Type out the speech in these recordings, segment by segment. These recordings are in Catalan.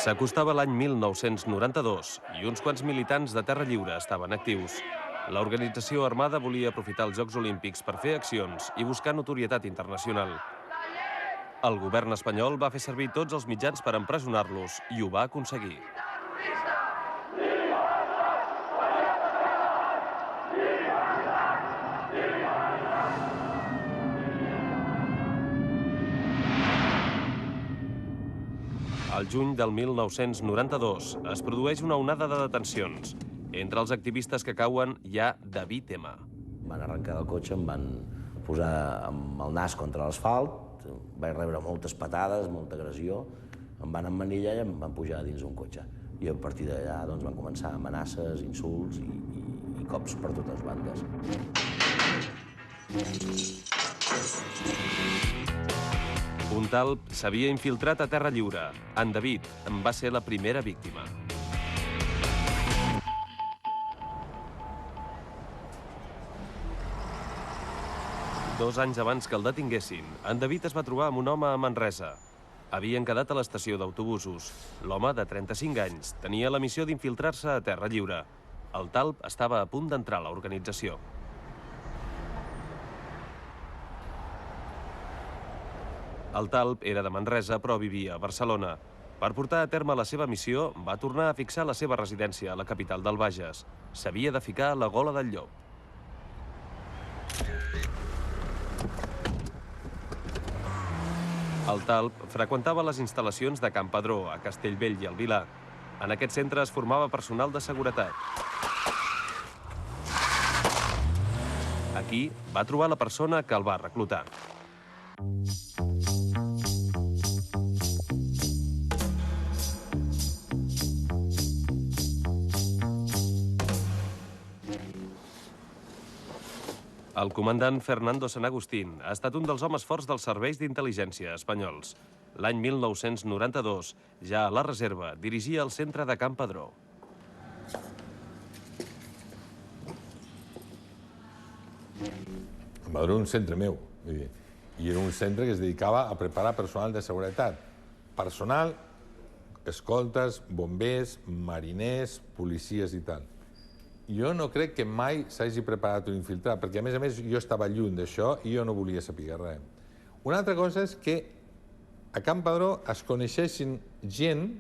S'acostava l'any 1992 i uns quants militants de Terra Lliure estaven actius. L'organització armada volia aprofitar els Jocs Olímpics per fer accions i buscar notorietat internacional. El govern espanyol va fer servir tots els mitjans per empresonar-los i ho va aconseguir. Al juny del 1992 es produeix una onada de detencions. Entre els activistes que cauen hi ha David M. Van arrencar del cotxe, em van posar amb el nas contra l'asfalt, vaig rebre moltes patades, molta agressió, em van emmanillar i em van pujar dins d'un cotxe. I a partir d'allà van començar amenaces, insults i cops per totes bandes. Un talp s'havia infiltrat a Terra Lliure. En David en va ser la primera víctima. Dos anys abans que el detinguessin, en David es va trobar amb un home a Manresa. Havien quedat a l'estació d'autobusos. L'home, de 35 anys, tenia la missió d'infiltrar-se a Terra Lliure. El talp estava a punt d'entrar a l'organització. El talp era de Manresa, però vivia a Barcelona. Per portar a terme la seva missió, va tornar a fixar la seva residència a la capital del Bages. S'havia de ficar a la Gola del Llop. El talp freqüentava les instal·lacions de Can Padró, a Castellbell i el Vilar. En aquest centre es formava personal de seguretat. Aquí va trobar la persona que el va reclutar. El comandant Fernando San Agustín ha estat un dels homes forts dels serveis d'intel·ligència espanyols. L'any 1992, ja a la reserva, dirigia el centre de Can Padró. Can Padró era un centre meu, i era un centre que es dedicava a preparar personal de seguretat. Personal, escoltes, bombers, mariners, policies i tal. Jo no crec que mai s'hagi preparat un infiltrat, perquè a més jo estava lluny d'això i jo no volia saber res. Una altra cosa és que a Can Padró es coneixessin gent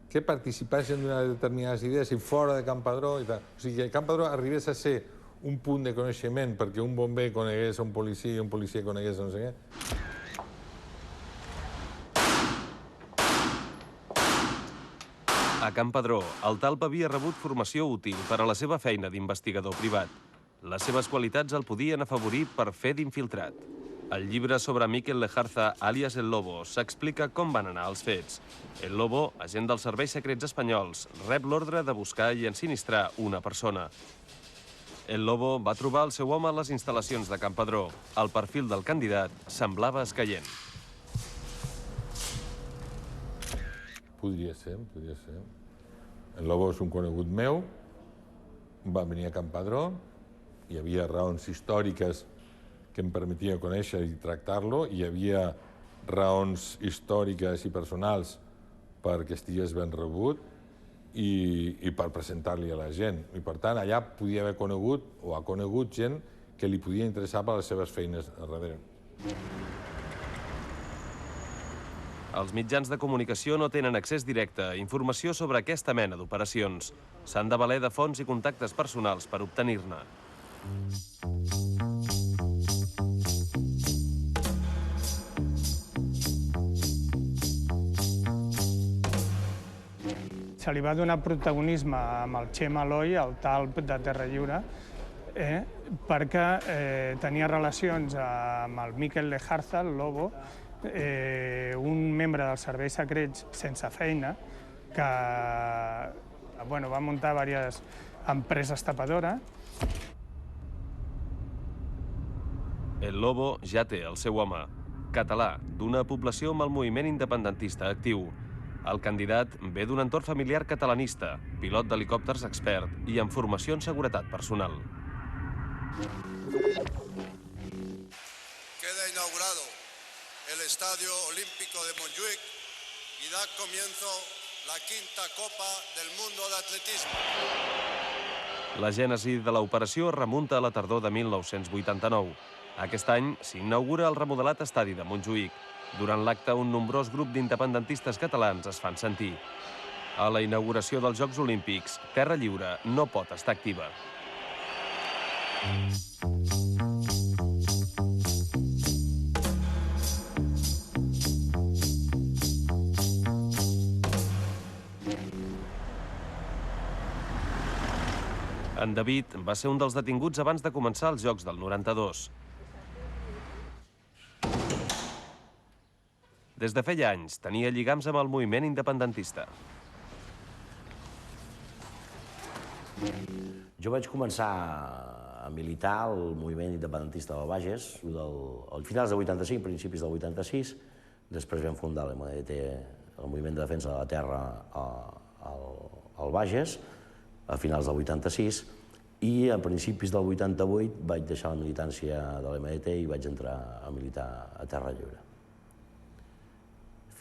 que participessin d'unes determinades idees i fora de Can Padró i tal. O sigui, que Can Padró arribés a ser un punt de coneixement perquè un bomber conegués un policia i un policia conegués no sé què. A Can Padró, el talp havia rebut formació útil per a la seva feina d'investigador privat. Les seves qualitats el podien afavorir per fer d'infiltrat. Al llibre sobre Miquel Lejarza, àlies El Lobo, s'explica com van anar els fets. El Lobo, agent dels serveis secrets espanyols, rep l'ordre de buscar i ensinistrar una persona. El Lobo va trobar el seu home a les instal·lacions de Can Padró. El perfil del candidat semblava escaient. Podria ser. El Lobo és un conegut meu, va venir a Can Padró, hi havia raons històriques que em permetien conèixer i tractar-lo, hi havia raons històriques i personals perquè estigués ben rebut i per presentar-li a la gent. I per tant, allà podia haver conegut o ha conegut gent que li podia interessar per les seves feines a darrere. Els mitjans de comunicació no tenen accés directe a informació sobre aquesta mena d'operacions. S'han de valer de fonts i contactes personals per obtenir-ne. Se li va donar protagonisme amb el Xema Eloi, el talp de Terra Lliure, perquè tenia relacions amb el Miquel Lejarza, el Lobo, un membre dels serveis secrets sense feina que va muntar diverses empreses tapadores. El Lobo ja té el seu home, català, d'una població amb el moviment independentista actiu. El candidat ve d'un entorn familiar catalanista, pilot d'helicòpters expert i amb formació en seguretat personal. Queda inaugurado el Estadio Olímpico de Montjuïc y da comienzo la quinta Copa del Mundo de Atletismo. La gènesi de l'operació es remunta a la tardor de 1989. Aquest any s'inaugura el remodelat estadi de Montjuïc. Durant l'acte, un nombrós grup d'independentistes catalans es fan sentir. A la inauguració dels Jocs Olímpics, Terra Lliure no pot estar activa. En David va ser un dels detinguts abans de començar els Jocs del 92. Des de feia anys tenia lligams amb el moviment independentista. Jo vaig començar a militar al moviment independentista del Bages, al finals del 85, principis del 86. Després vam fundar l'MDT, el Moviment de Defensa de la Terra, al Bages, a finals del 86, i a principis del 88 vaig deixar la militància de l'MDT i vaig entrar a militar a Terra Lliure.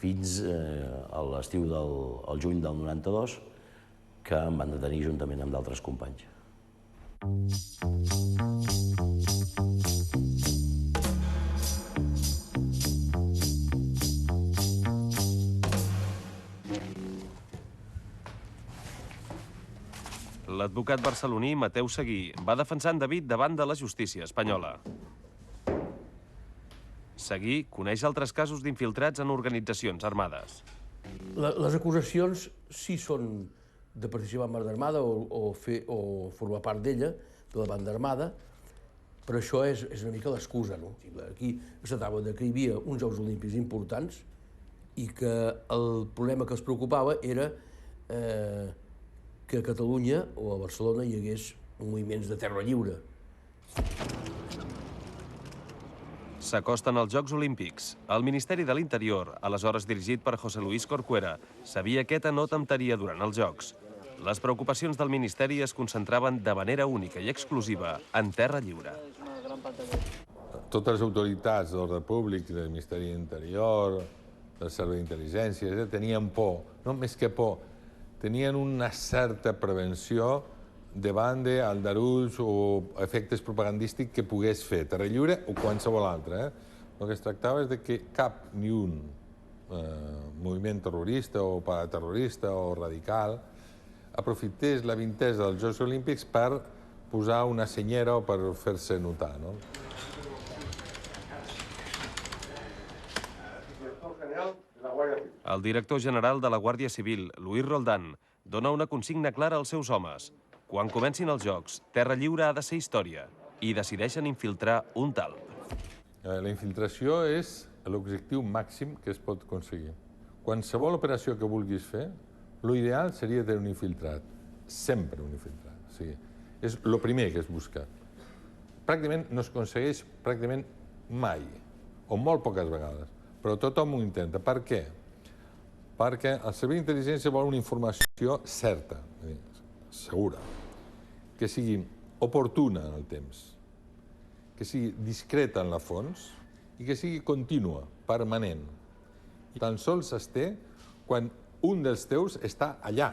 Fins a l'estiu del juny del 92, que em van detenir juntament amb d'altres companys. L'advocat barceloní Mateu Seguí va defensar en David davant de la justícia espanyola. Seguí coneix altres casos d'infiltrats en organitzacions armades. Les acusacions sí són de participar en banda armada o formar part d'ella, de la banda armada, però això és una mica l'excusa, no? Aquí es tractava que hi havia uns Jocs Olímpics importants i que el problema que els preocupava era que a Catalunya o a Barcelona hi hagués moviments de terra lliure. S'acosten als Jocs Olímpics. El Ministeri de l'Interior, aleshores dirigit per José Luis Corcuera, sabia que ETA no temptaria durant els Jocs. Les preocupacions del Ministeri es concentraven de manera única i exclusiva en terra lliure. Totes les autoritats d'ordre públic, del Ministeri de l'Interior, del Servei d'Intel·ligència, tenien por, no més que por, tenien una certa prevenció davant d'aldarulls o efectes propagandístics que pogués fer Terra Lliure o qualsevol altre. El que es tractava és que cap ni un moviment terrorista o paraterrorista o radical aprofités la vintesa dels Jocs Olímpics per posar una senyera o per fer-se notar. El director general de la Guàrdia Civil, Luis Roldán, dona una consigna clara als seus homes. Quan comencin els Jocs, Terra Lliure ha de ser història i decideixen infiltrar un talp. La infiltració és l'objectiu màxim que es pot aconseguir. Qualsevol operació que vulguis fer, l'ideal seria tenir un infiltrat, sempre un infiltrat. O sigui, és el primer que es busca. Pràcticament no es aconsegueix pràcticament mai, o molt poques vegades, però tothom ho intenta. Per què? Perquè el Servei d'Intel·ligència vol una informació certa, segura, que sigui oportuna en el temps, que sigui discreta en la fons i que sigui contínua, permanent. I tan sols es té quan un dels teus està allà,